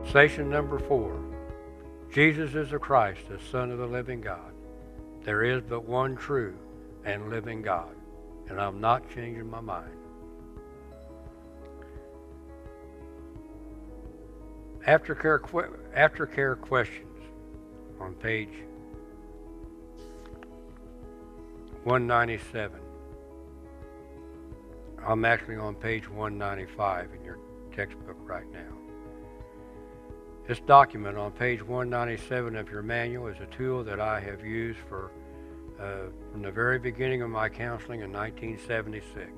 Station number 4. Jesus is the Christ, the Son of the living God. There is but one true and living God, and I'm not changing my mind. Aftercare questions on page 197. I'm actually on page 195 in your textbook right now. This document on page 197 of your manual is a tool that I have used from the very beginning of my counseling in 1976.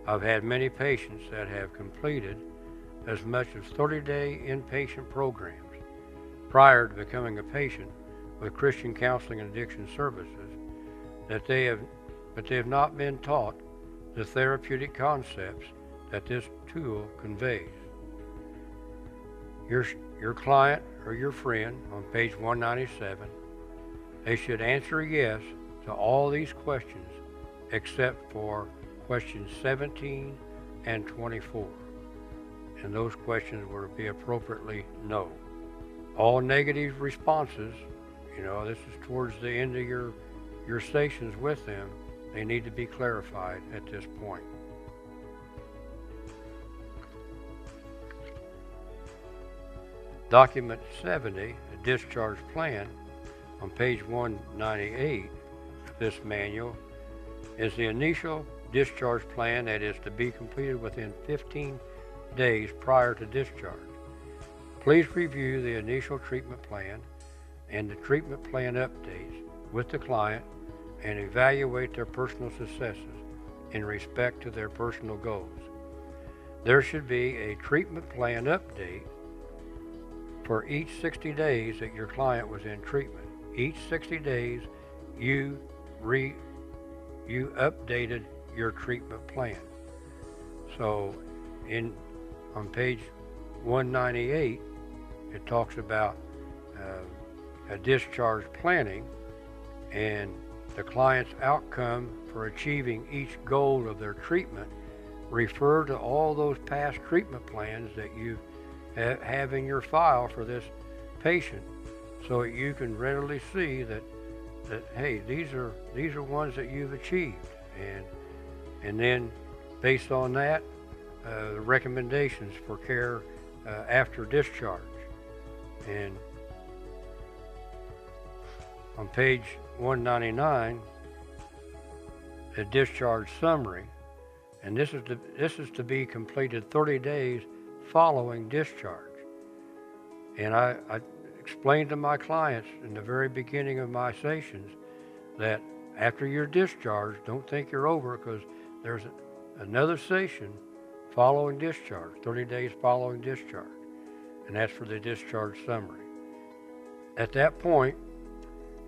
I've had many patients that have completed as much as 30-day inpatient programs prior to becoming a patient with Christian Counseling and Addiction Services, but they have not been taught the therapeutic concepts that this tool conveys. Your client or your friend on page 197, they should answer yes to all these questions except for questions 17 and 24. And those questions will be appropriately no. All negative responses, this is towards the end of your stations with them, they need to be clarified at this point. Document 70, the discharge plan, on page 198 of this manual, is the initial discharge plan that is to be completed within 15 days prior to discharge. Please review the initial treatment plan and the treatment plan updates with the client and evaluate their personal successes in respect to their personal goals. There should be a treatment plan update for each 60 days that your client was in treatment. Each 60 days, you updated your treatment plan. So on page 198, it talks about a discharge planning and the client's outcome for achieving each goal of their treatment. Refer to all those past treatment plans that you have in your file for this patient, so that you can readily see that hey, these are ones that you've achieved, and then based on that, the recommendations for care after discharge. And on page 199, the discharge summary, and this is to be completed 30 days following discharge. And I explained to my clients in the very beginning of my sessions that after you're discharged, don't think you're over, because there's another session following discharge, 30 days following discharge, and that's for the discharge summary. At that point,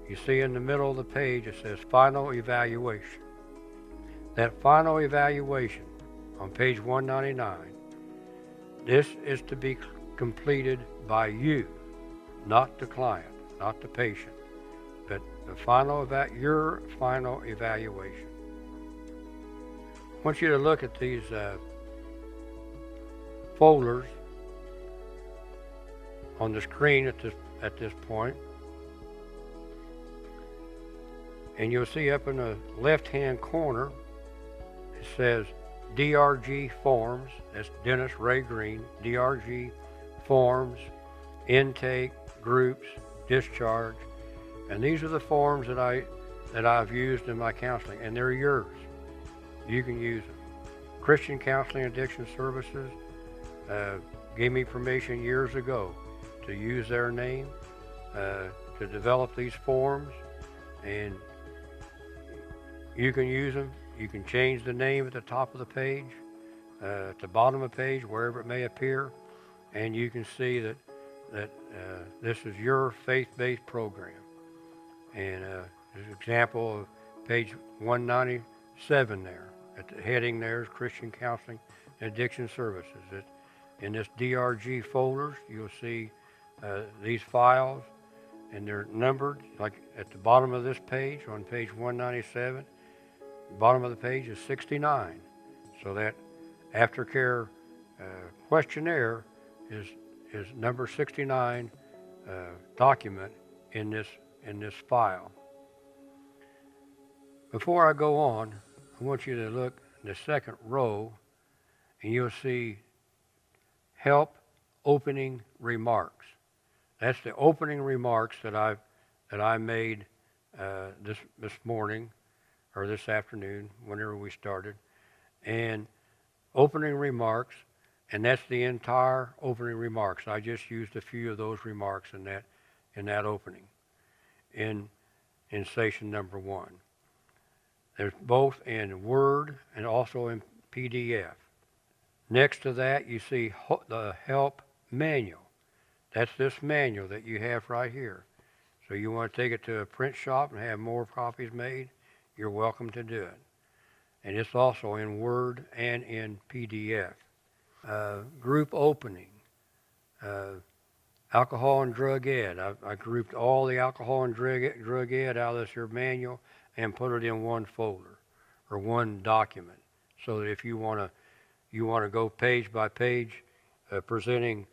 you see in the middle of the page it says final evaluation. That final evaluation on page 199, this is to be completed by you, not the client, not the patient, but your final evaluation. I want you to look at these folders on the screen at this point, and you'll see up in the left-hand corner it says DRG forms. That's Dennis Ray Green. DRG forms, intake, groups, discharge, and these are the forms that I've used in my counseling, and they're yours. You can use them. Christian Counseling Addiction Services gave me permission years ago to use their name to develop these forms, and you can use them. You can change the name at the top of the page, at the bottom of the page, wherever it may appear, and you can see that this is your faith-based program. And there's an example of page 197 there. At the heading there is Christian Counseling and Addiction Services. In this DRG folders, you'll see these files, and they're numbered, like at the bottom of this page, on page 197. The bottom of the page is 69. So that aftercare questionnaire is number 69 document in this file. Before I go on, I want you to look in the second row, and you'll see help opening remarks. That's the opening remarks that I made this morning or this afternoon, whenever we started, and opening remarks, and that's the entire opening remarks. I just used a few of those remarks in that opening in session number 1. There's both in Word and also in PDF. Next to that, you see the help manual. That's this manual that you have right here. So you want to take it to a print shop and have more copies made, you're welcome to do it. And it's also in Word and in PDF. Group opening. Alcohol and drug ed. I grouped all the alcohol and drug ed out of this here manual and put it in one folder or one document, so that if you want to go page by page presenting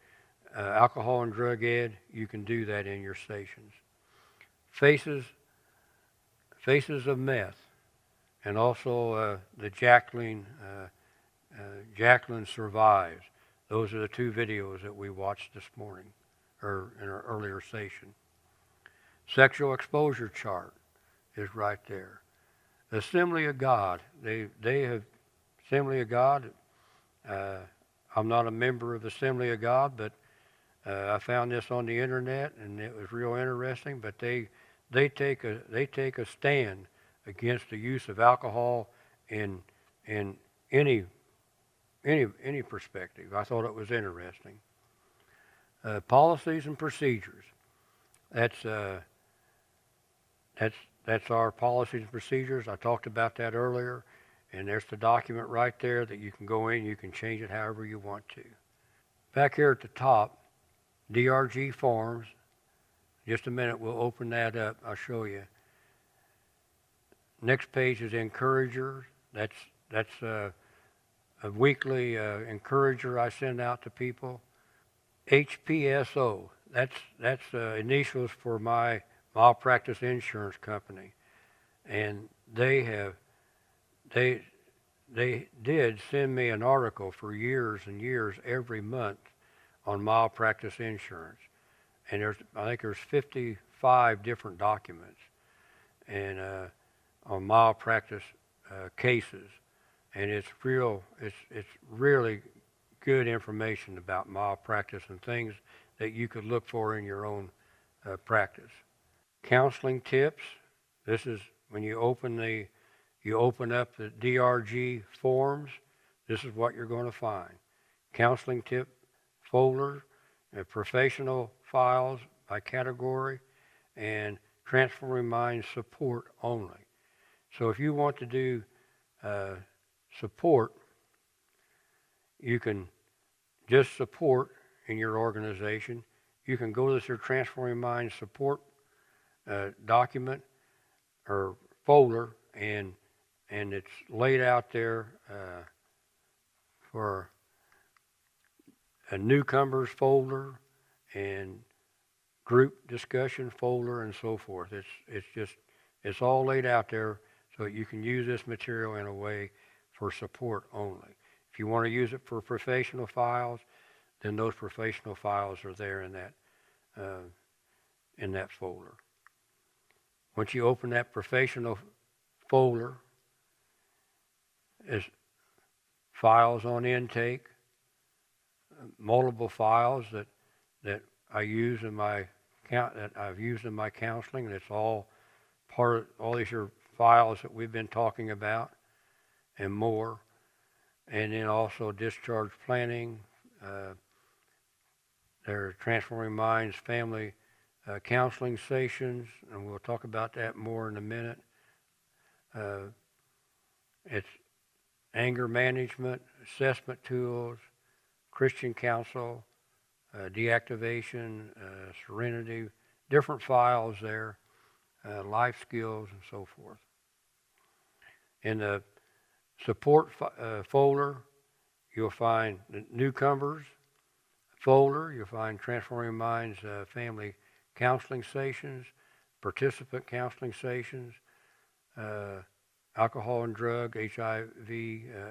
alcohol and drug ed, you can do that in your stations. Faces of Meth, and also the Jacqueline Survives. Those are the 2 videos that we watched this morning, or in our earlier session. Sexual exposure chart is right there. Assembly of God. They have Assembly of God. I'm not a member of Assembly of God, but I found this on the internet, and it was real interesting. But they take a stand against the use of alcohol in any perspective. I thought it was interesting. Policies and procedures. That's our policies and procedures. I talked about that earlier, and there's the document right there that you can go in. You can change it however you want to. Back here at the top, DRG forms. Just a minute, we'll open that up. I'll show you. Next page is encourager. That's a weekly encourager I send out to people. HPSO. That's initials for my malpractice insurance company, and they did send me an article for years and years every month on malpractice insurance, and I think there's 55 different documents and on malpractice cases, and it's really good information about malpractice and things that you could look for in your own practice. Counseling tips. This is when you open up the DRG forms. This is what you're going to find. Counseling tip folder, professional files by category, and Transforming Minds support only. So if you want to do support, you can just support in your organization. You can go to this Transforming Minds support document or folder, and it's laid out there for a newcomers folder and group discussion folder and so forth. It's all laid out there so that you can use this material in a way for support only. If you want to use it for professional files, then those professional files are there in that folder. Once you open that professional folder, there's files on intake, multiple files that I use in my that I've used in my counseling, and it's all part of all these are files that we've been talking about and more. And then also discharge planning, their Transforming Minds family counseling sessions, and we'll talk about that more in a minute. It's anger management, assessment tools, Christian counsel, deactivation, serenity, different files there, life skills, and so forth. In the support folder, you'll find the newcomers, folder, you'll find Transforming Minds family counseling sessions, participant counseling sessions, alcohol and drug, HIV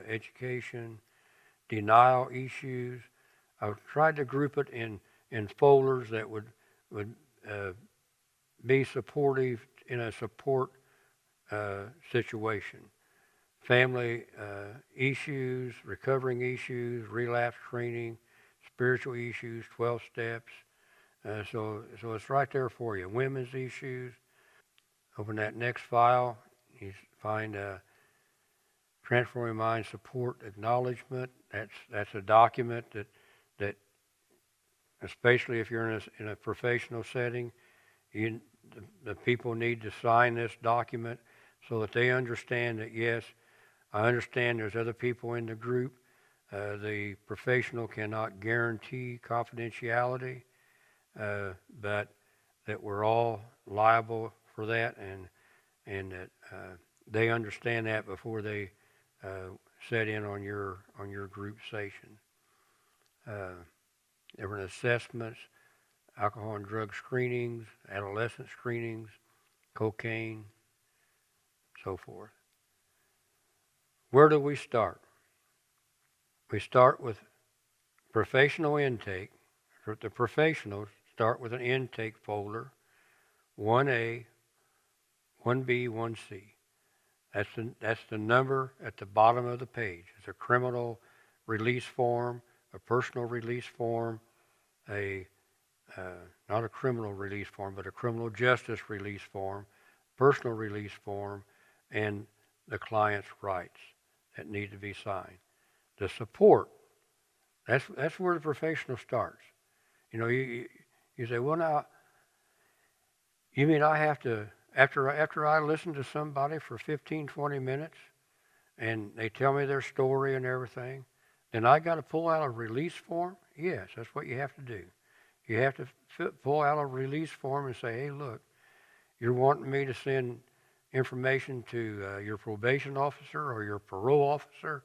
education, denial issues. I've tried to group it in folders that would be supportive in a support situation. Family issues, recovering issues, relapse training, spiritual issues, 12 steps. So it's right there for you. Women's issues. Open that next file. You find Transforming Mind Support Acknowledgement. That's a document that especially if you're in a professional setting, the people need to sign this document so that they understand that, yes, I understand there's other people in the group. The professional cannot guarantee confidentiality, but that we're all liable for that, and that they understand that before they set in on your group session. Different assessments, alcohol and drug screenings, adolescent screenings, cocaine, so forth. Where do we start? We start with professional intake. For the professionals, start with an intake folder, 1A, 1B, 1C. That's the number at the bottom of the page. It's a criminal release form, a personal release form, not a criminal release form, but a criminal justice release form, personal release form, and the client's rights that need to be signed. The support, that's where the professional starts. You know, you say, well, now, you mean I have to, after I listen to somebody for 15, 20 minutes, and they tell me their story and everything, then I got to pull out a release form? Yes, that's what you have to do. You have to pull out a release form and say, hey, look, you're wanting me to send information to your probation officer or your parole officer.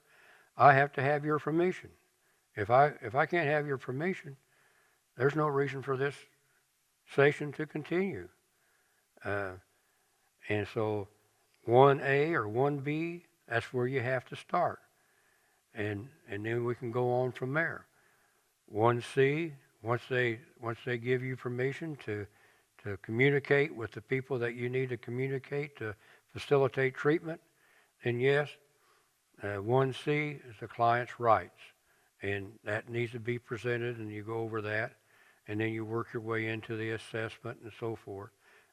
I have to have your permission. If I can't have your permission, there's no reason for this session to continue. And so 1A or 1B, that's where you have to start. And then we can go on from there. 1C, once they give you permission to communicate with the people that you need to communicate to facilitate treatment, then yes, 1C is the client's rights. And that needs to be presented, and you go over that, and then you work your way into the assessment and so forth.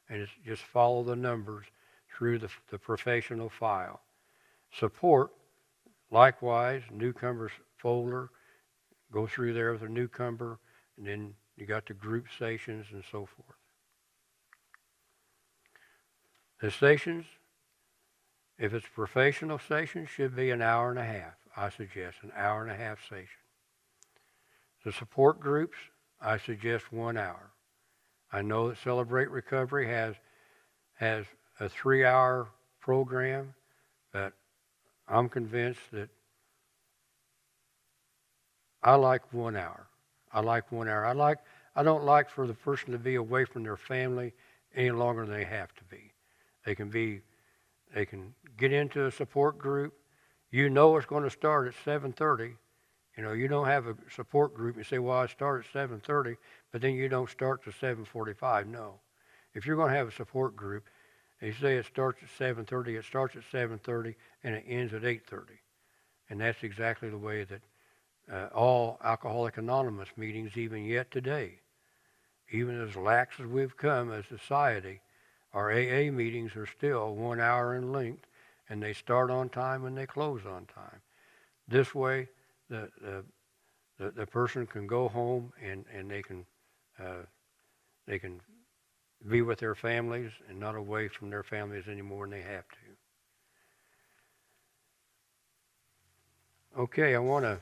And it's just follow the numbers through the professional file. Support, likewise, newcomers folder, go through there with a newcomer, and then you got the group sessions and so forth. The sessions, if it's professional sessions, should be an hour and a half. I suggest an hour and a half session. The support groups, I suggest 1 hour. I know that Celebrate Recovery has a 3-hour program, but I'm convinced that I like 1 hour. I like 1 hour. I don't like for the person to be away from their family any longer than they have to be. They can get into a support group. You know it's going to start at 7:30. You know, you don't have a support group. You say, well, I start at 7:30, but then you don't start to 7:45. No. If you're going to have a support group, and you say it starts at 7:30, it starts at 7:30, and it ends at 8:30. And that's exactly the way that all Alcoholics Anonymous meetings, even yet today, even as lax as we've come as a society, our AA meetings are still 1 hour in length, and they start on time and they close on time. This way, the person can go home and they can be with their families and not away from their families anymore than they have to. Okay, I want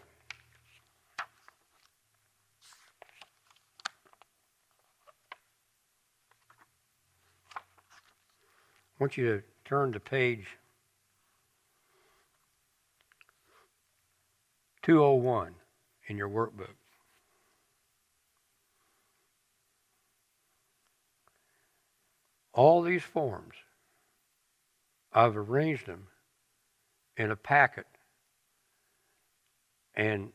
you to turn to page 201 in your workbook. All these forms, I've arranged them in a packet, and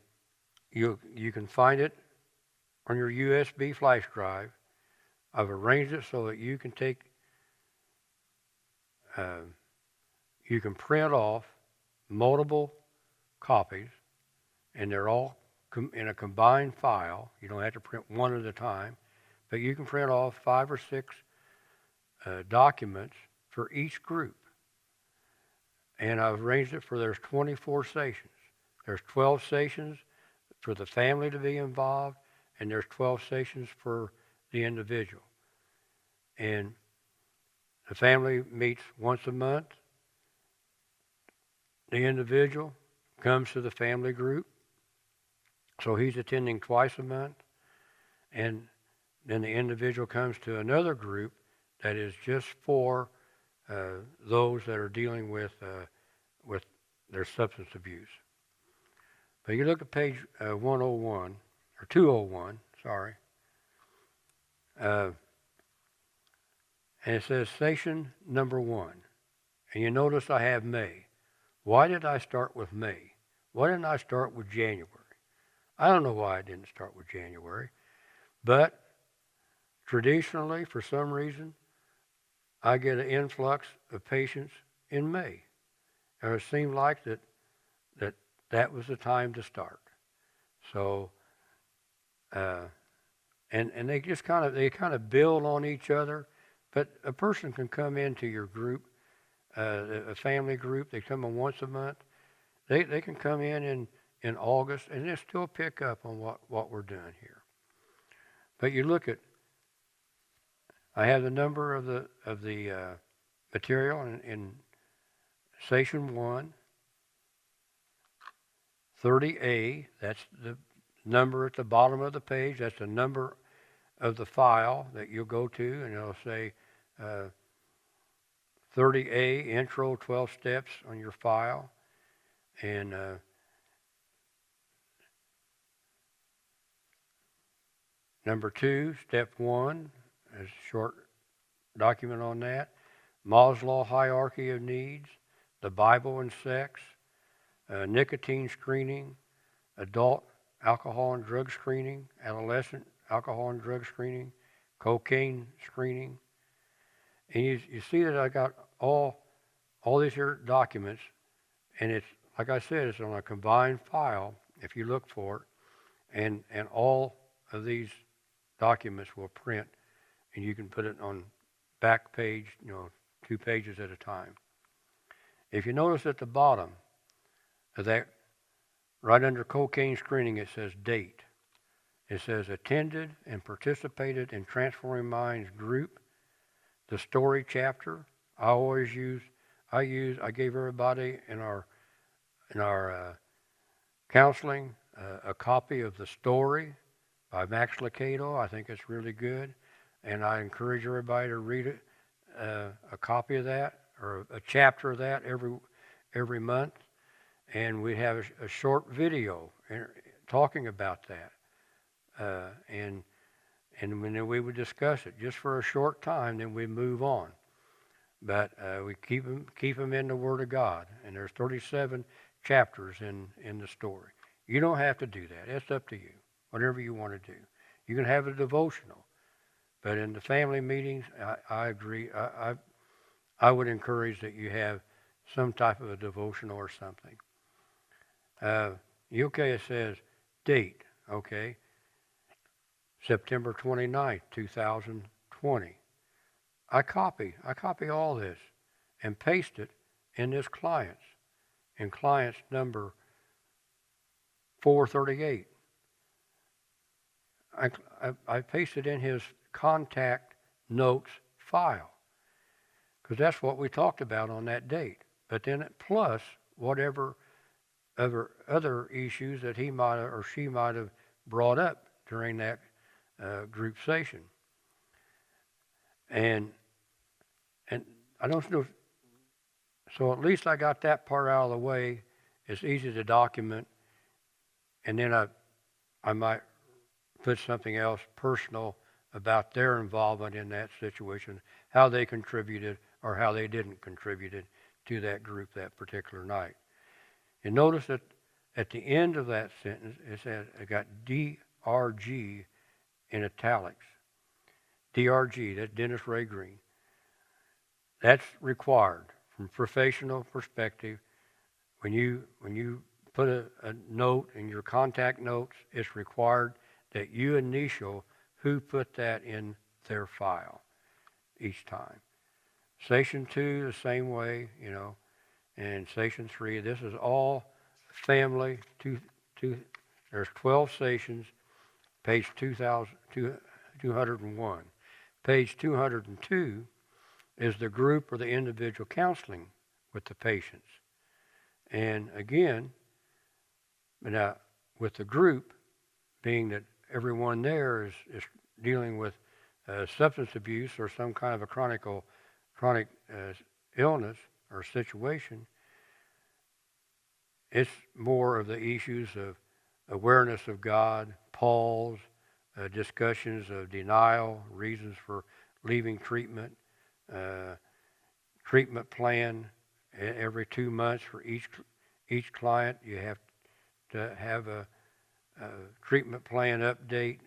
you can find it on your USB flash drive. I've arranged it so that you can you can print off multiple copies, and they're all in a combined file. You don't have to print one at a time, but you can print off 5 or 6 documents for each group. And I've arranged it for there's 24 stations. There's 12 stations for the family to be involved, and there's 12 stations for the individual. And the family meets once a month. The individual comes to the family group, so he's attending twice a month. And then the individual comes to another group that is just for those that are dealing with their substance abuse. But you look at page 101, or 201, sorry, and it says station number 1. And you notice I have May. Why did I start with May? Why didn't I start with January? I don't know why I didn't start with January, but traditionally, for some reason, I get an influx of patients in May. And it seemed like that was the time to start. So, and they just kind of build on each other. But a person can come into your group, a family group. They come in once a month. They can come in August, and they still pick up on what we're doing here. But you look at, I have the number of the material in Station 1, 30A, that's the number at the bottom of the page. That's the number of the file that you'll go to, and it'll say 30A, intro, 12 steps on your file. And number 2, step 1, is a short document on that. Maslow hierarchy of needs, the Bible and sex, nicotine screening, adult alcohol and drug screening, adolescent alcohol and drug screening, cocaine screening. And you see that I got all these here documents, and it's, like I said, it's on a combined file if you look for it, and all of these documents will print, and you can put it on back page, 2 pages at a time. If you notice at the bottom of that, right under cocaine screening, it says date. It says attended and participated in Transforming Minds group, the story chapter. I gave everybody in our counseling a copy of The Story by Max Lucado. I think it's really good, and I encourage everybody to read it, a copy of that, or a chapter of that every month. And we have a short video talking about that, and then we would discuss it just for a short time. Then we move on, but we keep them in the Word of God. And there's 37 chapters in the story. You don't have to do that. It's up to you. Whatever you want to do, you can have a devotional. But in the family meetings, I agree. I would encourage that you have some type of a devotional or something. It says date, okay, September 29th, 2020. I copy all this and paste it in this client's number 438. I pasted in his contact notes file, because that's what we talked about on that date. But then plus whatever other issues that he might or she might have brought up during that group session. And I don't know. So at least I got that part out of the way. It's easy to document, and then I might put something else personal about their involvement in that situation, how they contributed or how they didn't contribute to that group that particular night. And notice that at the end of that sentence, it says, it got DRG in italics. DRG, that's Dennis Ray Green. That's required from professional perspective. When you put a note in your contact notes, it's required that you initial who put that in their file each time. Section 2, the same way, and Section 3, this is all family. There's 12 sections, page 201. Page 202 is the group or the individual counseling with the patients. And again, now with the group, being that everyone there is dealing with substance abuse or some kind of a chronic illness or situation, it's more of the issues of awareness of God, pause, discussions of denial, reasons for leaving treatment, treatment plan every 2 months for each client. You have to have a treatment plan update,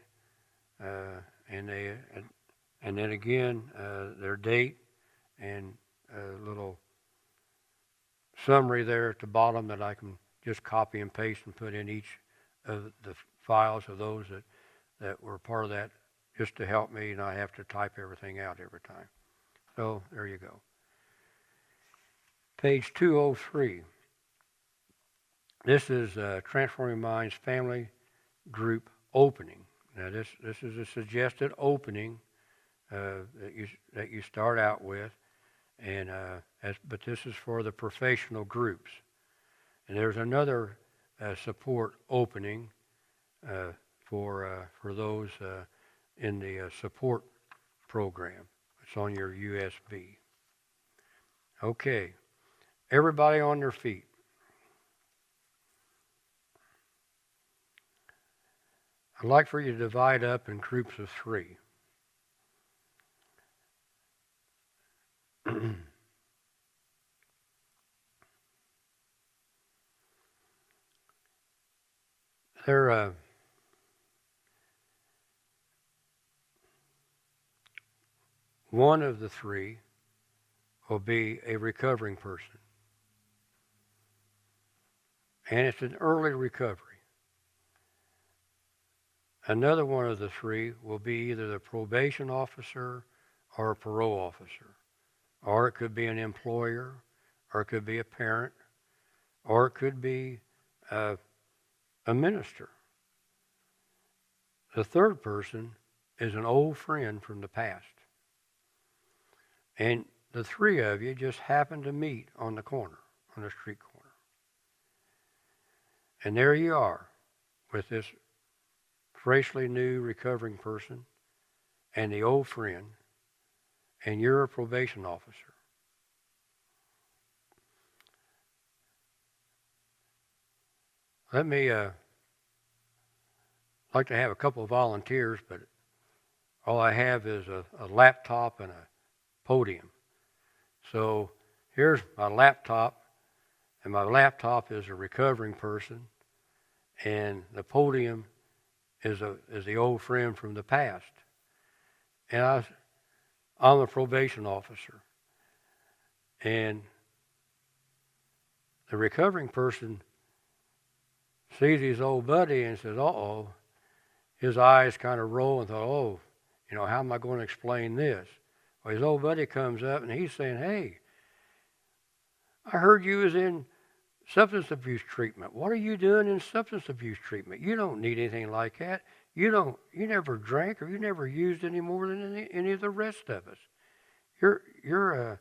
and then again their date and a little summary there at the bottom that I can just copy and paste and put in each of the files of those that were part of that, just to help me, and I have to type everything out every time. So there you go. Page 203. This is Transforming Minds Family Group Opening. Now this is a suggested opening that you start out with, and but this is for the professional groups. And there's another support opening for those in the support program. It's on your USB. Okay, everybody on their feet. I'd like for you to divide up in groups of 3. One of the 3 will be a recovering person. And it's an early recovery. Another one of the 3 will be either the probation officer or a parole officer. Or it could be an employer, or it could be a parent, or it could be a minister. The third person is an old friend from the past. And the 3 of you just happen to meet on the corner, on the street corner. And there you are with this freshly new recovering person and the old friend, and you're a probation officer. Let me like to have a couple of volunteers, but all I have is a laptop and a podium. So here's my laptop, and my laptop is a recovering person, and the podium is the old friend from the past. And I'm a probation officer. And the recovering person sees his old buddy and says, uh-oh. His eyes kind of roll and thought, oh, how am I going to explain this? Well, his old buddy comes up and he's saying, hey, I heard you was in substance abuse treatment. What are you doing in substance abuse treatment? You don't need anything like that. You never drank or you never used any more than any of the rest of us. You're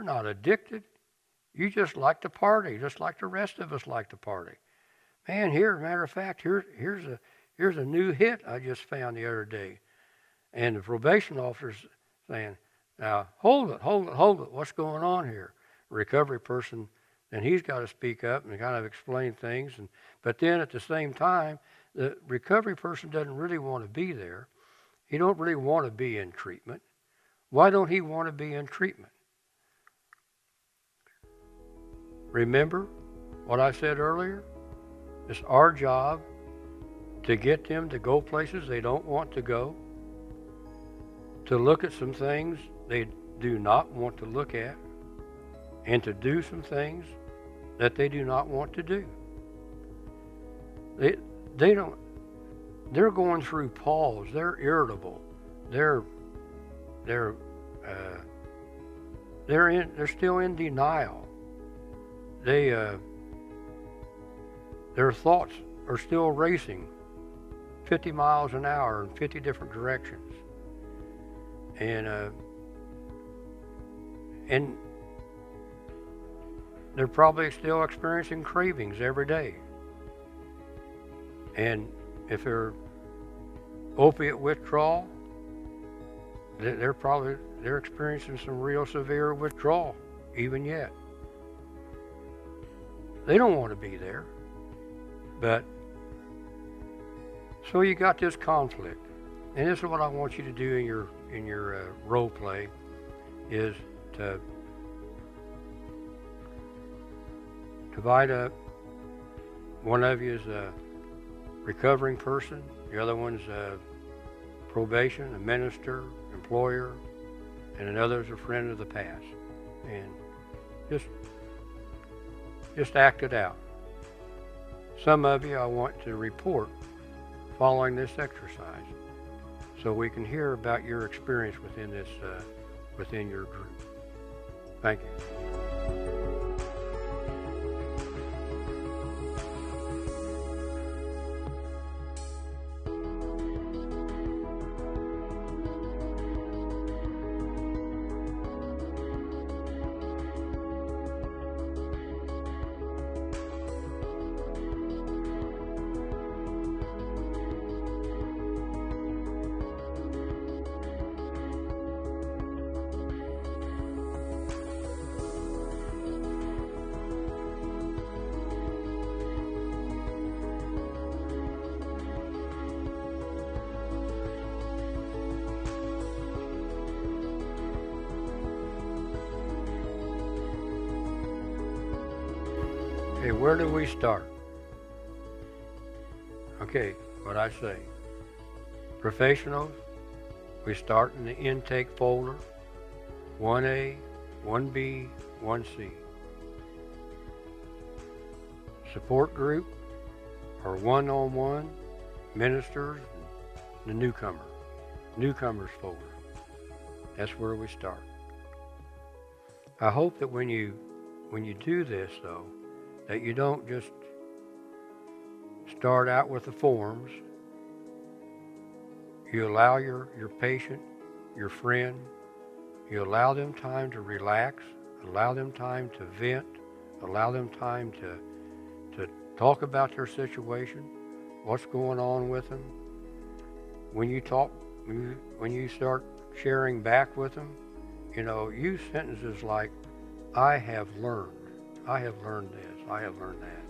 not addicted. You just like to party, just like the rest of us like to party. Man, matter of fact, here's a new hit I just found the other day. And the probation officer's saying, now, hold it. What's going on here? Recovery person, then he's got to speak up and kind of explain things. But then at the same time, The recovery person doesn't really want to be there. He don't really want to be in treatment. Why don't he want to be in treatment? Remember what I said earlier? It's our job to get them to go places they don't want to go, to look at some things they do not want to look at, and to do some things that they do not want to do. They don't. They're going through pause. They're irritable. They're still in denial. Their thoughts are still racing 50 miles an hour in 50 different directions. And they're probably still experiencing cravings every day. And if they're opiate withdrawal, they're experiencing some real severe withdrawal even yet. They don't want to be there, but so you got this conflict, and this is what I want you to do in your role play, is to divide up. One of you is a recovering person, the other one's a probation, a minister, employer, and another is a friend of the past. And just act it out. Some of you I want to report following this exercise, so we can hear about your experience within your group. Thank you. Okay, where do we start? Okay, what I say. Professionals, we start in the intake folder, 1A, 1B, 1C. Support group, or one-on-one, ministers, and the newcomers folder. That's where we start. I hope that when you do this, though, that you don't just start out with the forms. You allow your patient, your friend, you allow them time to relax, allow them time to vent, allow them time to talk about their situation, what's going on with them. When you start sharing back with them, use sentences like, I have learned this, I have learned that.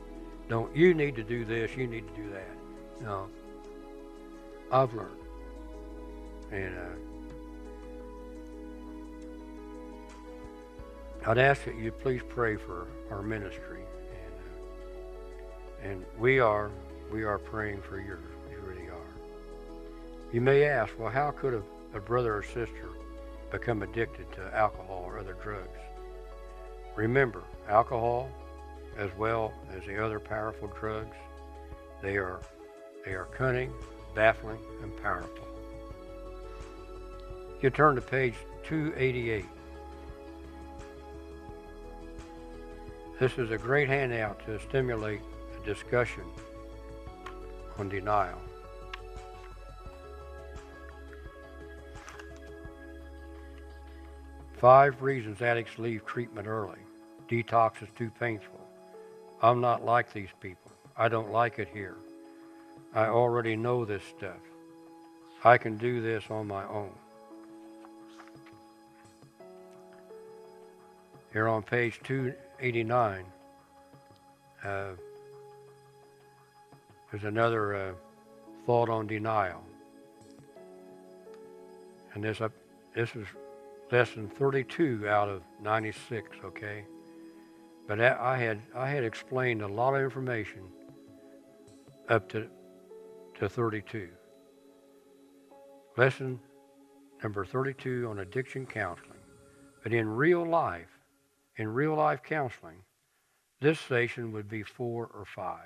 Don't, you need to do this, you need to do that. No, I've learned. And I'd ask that you please pray for our ministry. And we are praying for yours. We really are. You may ask, well, how could a brother or sister become addicted to alcohol or other drugs? Remember, alcohol, as well as the other powerful drugs, they are cunning, baffling, and powerful. You turn to page 288. This is a great handout to stimulate a discussion on denial. Five reasons addicts leave treatment early. Detox is too painful. I'm not like these people. I don't like it here. I already know this stuff. I can do this on my own. Here on page 289, there's another thought on denial. And this is lesson 32 out of 96, okay? But I had explained a lot of information up to 32. Lesson number 32 on addiction counseling. But in real life counseling, this session would be 4 or 5,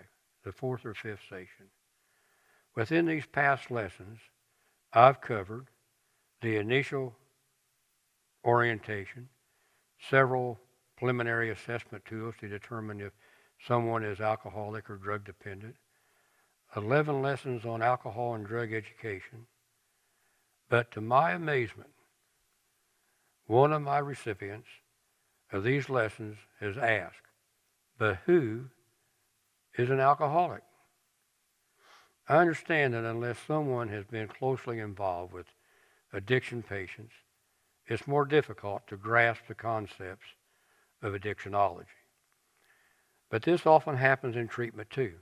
the 4th or 5th session. Within these past lessons, I've covered the initial orientation, several preliminary assessment tools to determine if someone is alcoholic or drug dependent, 11 lessons on alcohol and drug education. But to my amazement, one of my recipients of these lessons has asked, but who is an alcoholic? I understand that unless someone has been closely involved with addiction patients, it's more difficult to grasp the concepts of addictionology. But this often happens in treatment too,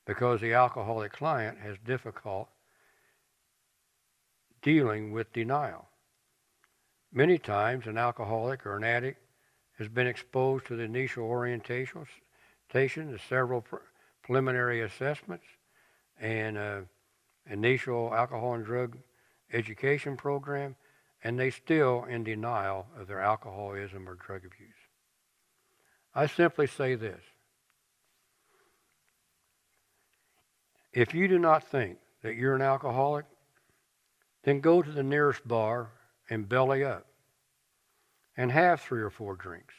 because the alcoholic client has difficulty dealing with denial. Many times an alcoholic or an addict has been exposed to the initial orientation, to several preliminary assessments, and initial alcohol and drug education program, and they still in denial of their alcoholism or drug abuse. I simply say this. If you do not think that you're an alcoholic, then go to the nearest bar and belly up and have 3 or 4 drinks.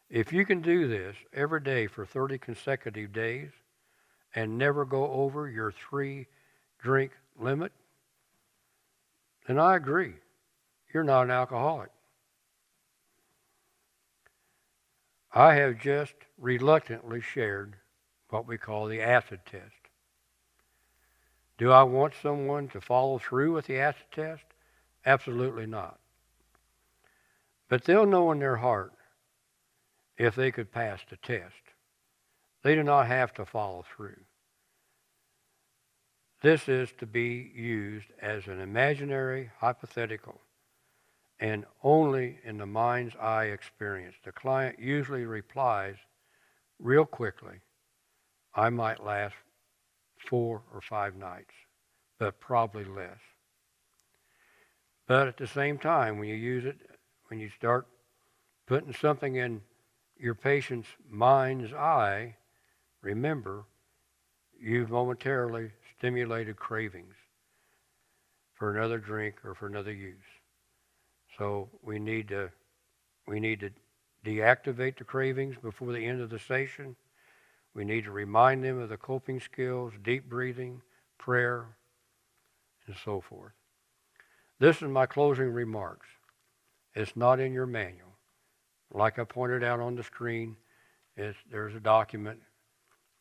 If you can do this every day for 30 consecutive days and never go over your 3-drink limit, then I agree, you're not an alcoholic. I have just reluctantly shared what we call the acid test. Do I want someone to follow through with the acid test? Absolutely not. But they'll know in their heart if they could pass the test. They do not have to follow through. This is to be used as an imaginary hypothetical and only in the mind's eye experience. The client usually replies real quickly, I might last 4 or 5 nights, but probably less. But at the same time, when you use it, when you start putting something in your patient's mind's eye, remember, you've momentarily stimulated cravings for another drink or for another use. So we need to deactivate the cravings before the end of the session. We need to remind them of the coping skills, deep breathing, prayer, and so forth. This is my closing remarks. It's not in your manual. Like I pointed out on the screen, there's a document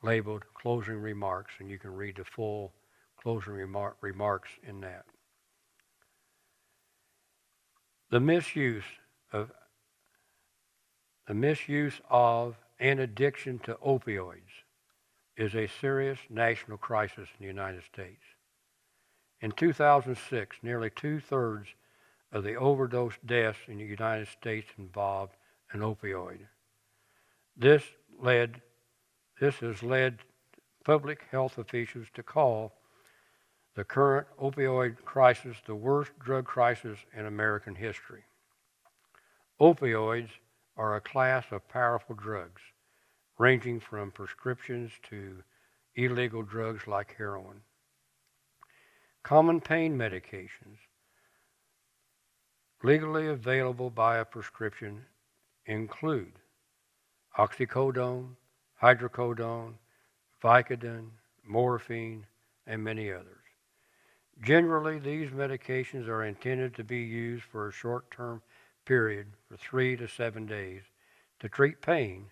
labeled closing remarks, and you can read the full closing remarks in that. The misuse of and addiction to opioids is a serious national crisis in the United States. In 2006, nearly 2/3 of the overdose deaths in the United States involved an opioid. This has led public health officials to call the current opioid crisis the worst drug crisis in American history. Opioids are a class of powerful drugs, ranging from prescriptions to illegal drugs like heroin. Common pain medications legally available by a prescription include oxycodone, hydrocodone, Vicodin, morphine, and many others. Generally, these medications are intended to be used for a short-term period for 3 to 7 days to treat pain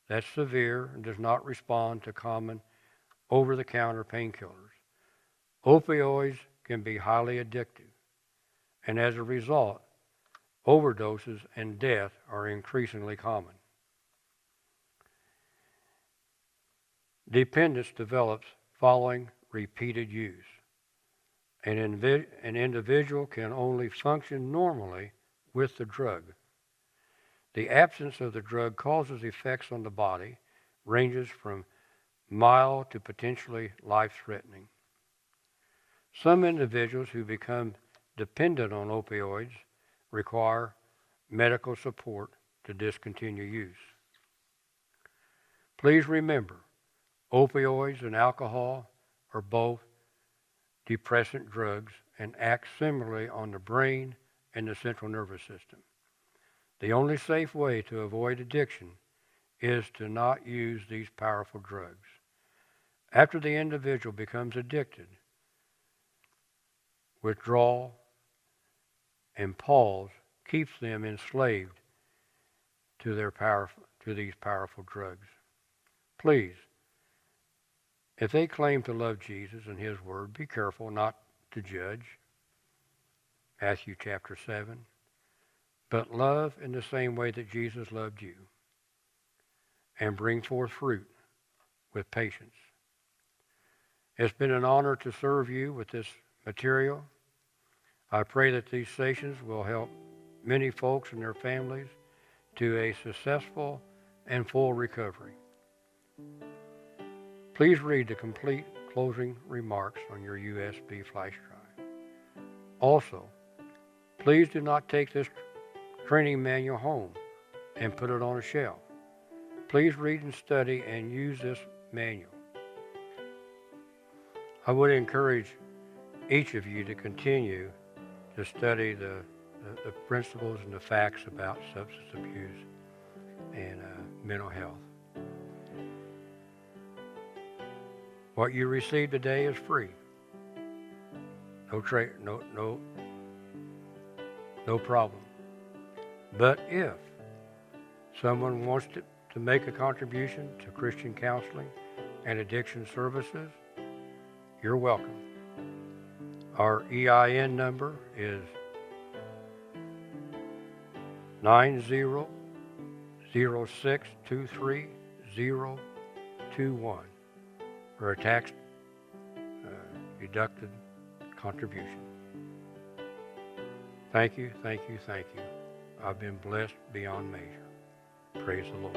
that's severe and does not respond to common over-the-counter painkillers. Opioids can be highly addictive, and as a result, overdoses and death are increasingly common. Dependence develops following repeated use. An individual can only function normally with the drug. The absence of the drug causes effects on the body, ranges from mild to potentially life-threatening. Some individuals who become dependent on opioids require medical support to discontinue use. Please remember, opioids and alcohol are both depressant drugs and act similarly on the brain and the central nervous system. The only safe way to avoid addiction is to not use these powerful drugs. After the individual becomes addicted, withdrawal and pause keeps them enslaved to these powerful drugs. Please, if they claim to love Jesus and His Word, be careful not to judge, Matthew chapter 7, but love in the same way that Jesus loved you, and bring forth fruit with patience. It's been an honor to serve you with this material. I pray that these sessions will help many folks and their families to a successful and full recovery. Please read the complete closing remarks on your USB flash drive. Also, please do not take this training manual home and put it on a shelf. Please read and study and use this manual. I would encourage each of you to continue to study the principles and the facts about substance abuse and mental health. What you receive today is free. No problem. But if someone wants to make a contribution to Christian counseling and addiction services, you're welcome. Our EIN number is 9006230021 for a tax deducted contribution. Thank you, thank you, thank you. I've been blessed beyond measure. Praise the Lord.